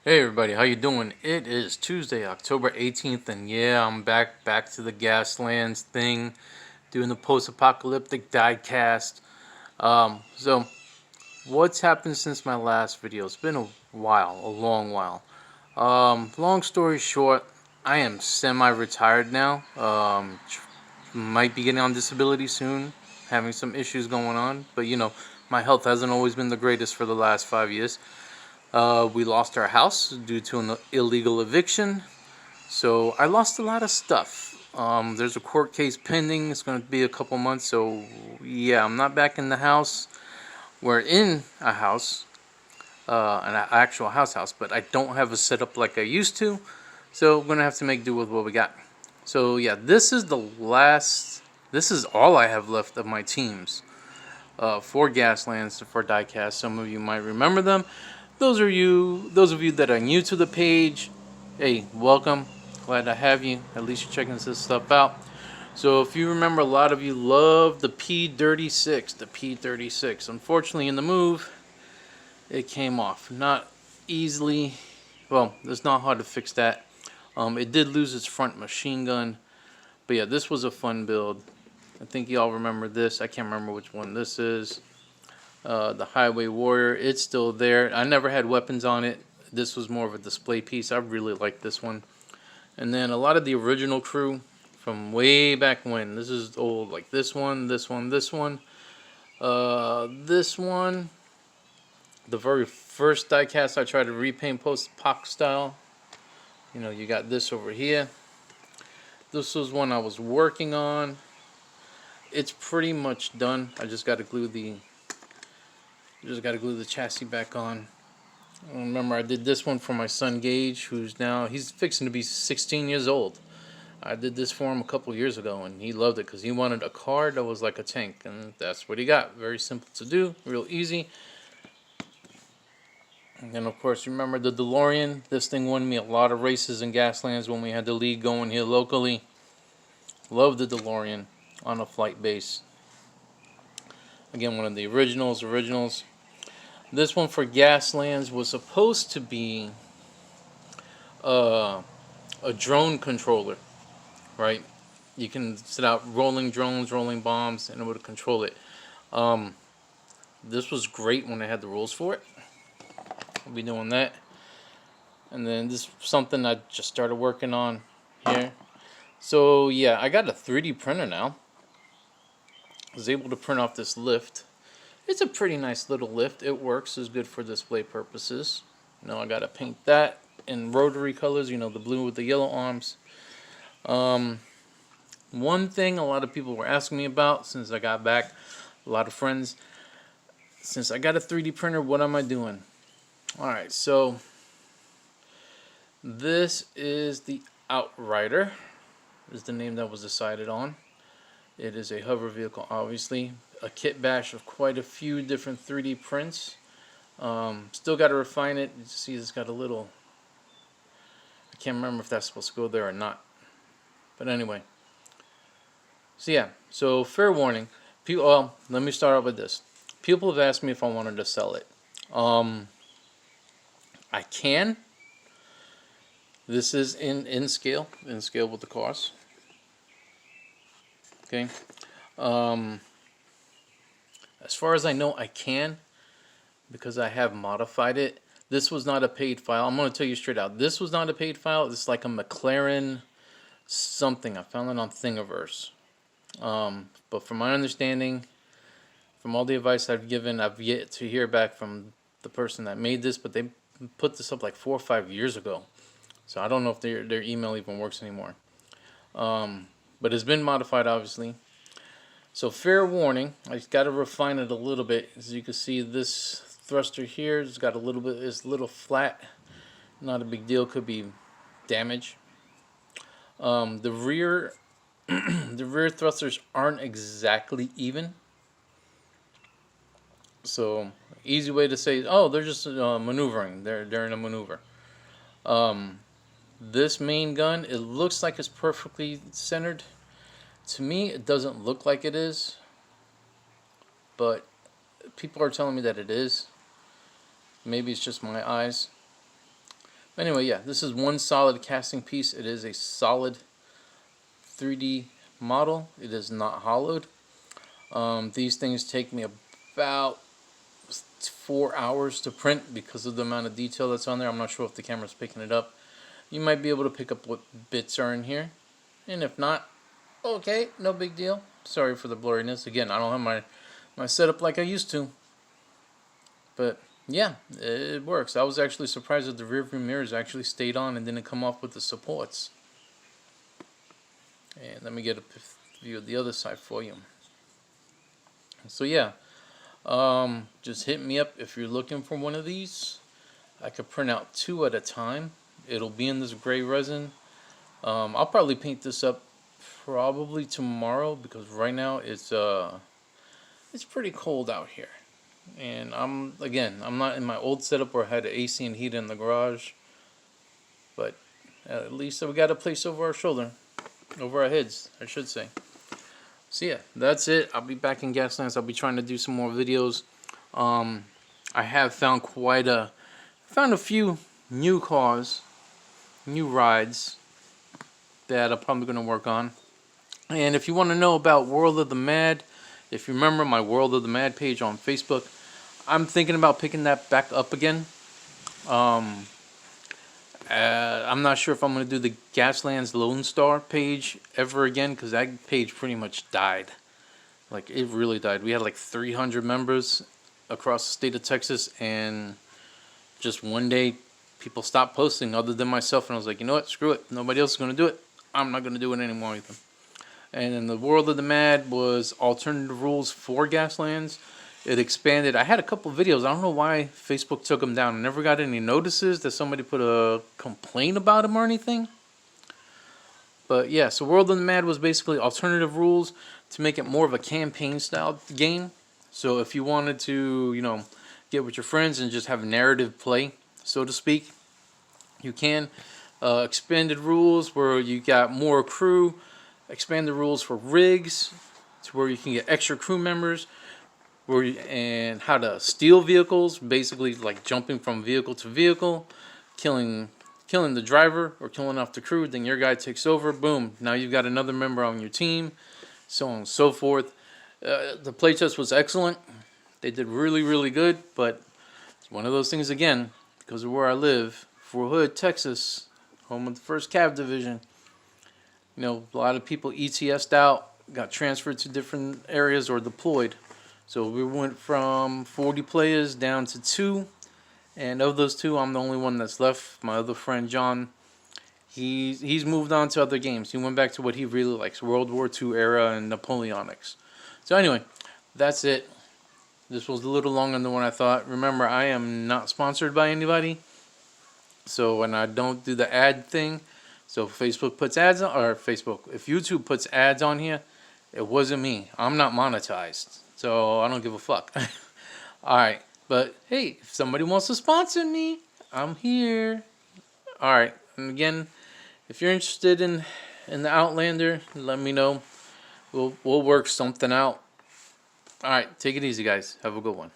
Hey everybody, how you doing? It is Tuesday, October 18th, and yeah, I'm back to the Gaslands thing, doing the post-apocalyptic diecast. So what's happened since my last video? It's been a while, a long while. Long story short, I am semi-retired now. Might be getting on disability soon, having some issues going on, but my health hasn't always been the greatest for the last 5 years. We lost our house due to an illegal eviction, so I lost a lot of stuff. There's a court case pending. It's going to be a couple months, so yeah, I'm not back in the house. We're in a house, an actual house, but I don't have a setup like I used to, so we're going to have to make do with what we got. So yeah, this is all I have left of my teams for Gaslands, for diecast. Some of you might remember them. Those of you that are new to the page, hey, welcome. Glad to have you. At least you're checking this stuff out. So if you remember, a lot of you love the P36, the P36. Unfortunately, in the move, it came off. Not easily. Well, it's not hard to fix that. It did lose its front machine gun. But yeah, this was a fun build. I think y'all remember this. I can't remember which one this is. The Highway Warrior, it's still there. I never had weapons on it. This was more of a display piece. I really like this one. And then a lot of the original crew from way back when. This is old, like this one, this one, this one. This one. The very first diecast I tried to repaint post-apoc style. You got this over here. This was one I was working on. It's pretty much done. I just got to glue the chassis back on. Remember, I did this one for my son Gage, he's fixing to be 16 years old. I did this for him a couple years ago, and he loved it because he wanted a car that was like a tank, and that's what he got. Very simple to do, real easy. And then, of course, remember the DeLorean. This thing won me a lot of races in Gaslands when we had the league going here locally. Love the DeLorean on a flight base. Again, one of the originals. This one for Gaslands was supposed to be a drone controller, right? You can set out rolling drones, rolling bombs, and it would control it. This was great when I had the rules for it. I'll be doing that. And then this is something I just started working on here. So yeah, I got a 3D printer now. I was able to print off this lift. It's a pretty nice little lift. It works. It's good for display purposes. I got to paint that in rotary colors, the blue with the yellow arms. One thing a lot of people were asking me about since I got back, a lot of friends, since I got a 3D printer, what am I doing? Alright, so this is the Outrider, is the name that was decided on. It is a hover vehicle, obviously. A kit bash of quite a few different 3D prints. Still got to refine it. You see it's got a little, I can't remember if that's supposed to go there or not. But anyway. So yeah, so fair warning. Well, let me start out with this. People have asked me if I wanted to sell it. I can. This is in scale with the cost. Okay. As far as I know, I can, because I have modified it. This was not a paid file. I'm going to tell you straight out. This was not a paid file. It's like a McLaren something. I found it on Thingiverse. But from my understanding, from all the advice I've given, I've yet to hear back from the person that made this, but they put this up like 4 or 5 years ago. So I don't know if their email even works anymore. But it's been modified, obviously. So fair warning, I got to refine it a little bit. As you can see, this thruster here has got it's a little flat. Not a big deal, could be damage. The rear the rear thrusters aren't exactly even. So easy way to say, oh, they're just maneuvering. They're in a maneuver. This main gun, it looks like it's perfectly centered. To me, it doesn't look like it is, but people are telling me that it is. Maybe it's just my eyes. Anyway, yeah, this is one solid casting piece. It is a solid 3D model. It is not hollowed. These things take me about 4 hours to print because of the amount of detail that's on there. I'm not sure if the camera's picking it up. You might be able to pick up what bits are in here, and if not, okay, no big deal. Sorry for the blurriness. Again, I don't have my setup like I used to, but yeah, it works. I was actually surprised that the rear view mirrors actually stayed on and didn't come off with the supports. And let me get a view of the other side for you. So yeah, just hit me up if you're looking for one of these. I could print out 2 at a time. It'll be in this gray resin. I'll probably paint this up probably tomorrow because right now it's pretty cold out here. And I'm not in my old setup where I had the AC and heat in the garage, but at least we got a place over our shoulder, over our heads, I should say. So yeah, that's it. I'll be back in Gaslands. I'll be trying to do some more videos. I have found a few new cars, new rides that I'm probably going to work on. And if you want to know about World of the Mad, if you remember my World of the Mad page on Facebook, I'm thinking about picking that back up again. I'm not sure if I'm going to do the Gaslands Lone Star page ever again, because that page pretty much died. Like, it really died. We had like 300 members across the state of Texas, and just one day people stopped posting other than myself, and I was like, you know what, screw it. Nobody else is going to do it. I'm not going to do it anymore with them. And then the World of the Mad was alternative rules for Gaslands. It expanded. I had a couple videos. I don't know why Facebook took them down. I never got any notices that somebody put a complaint about them or anything. But yeah, so World of the Mad was basically alternative rules to make it more of a campaign style game. So if you wanted to, you know, get with your friends and just have narrative play, so to speak, you can. Expanded rules where you got more crew. Expand the rules for rigs to where you can get extra crew members, and how to steal vehicles, basically like jumping from vehicle to vehicle, killing the driver or killing off the crew. Then your guy takes over. Boom! Now you've got another member on your team, so on and so forth. The playtest was excellent. They did really, really good. But it's one of those things again, because of where I live, Fort Hood, Texas, home of the 1st Cav Division. You know, a lot of people ETS'd out, got transferred to different areas or deployed. So we went from 40 players down to 2. And of those 2, I'm the only one that's left. My other friend, John, he's moved on to other games. He went back to what he really likes, World War II era and Napoleonics. So anyway, that's it. This was a little longer than what I thought. Remember, I am not sponsored by anybody. So when I don't do the ad thing, so if Facebook puts ads on, or if YouTube puts ads on here, it wasn't me. I'm not monetized, so I don't give a fuck. Alright, but hey, if somebody wants to sponsor me, I'm here. Alright, and again, if you're interested in the Outlander, let me know. We'll work something out. Alright, take it easy, guys. Have a good one.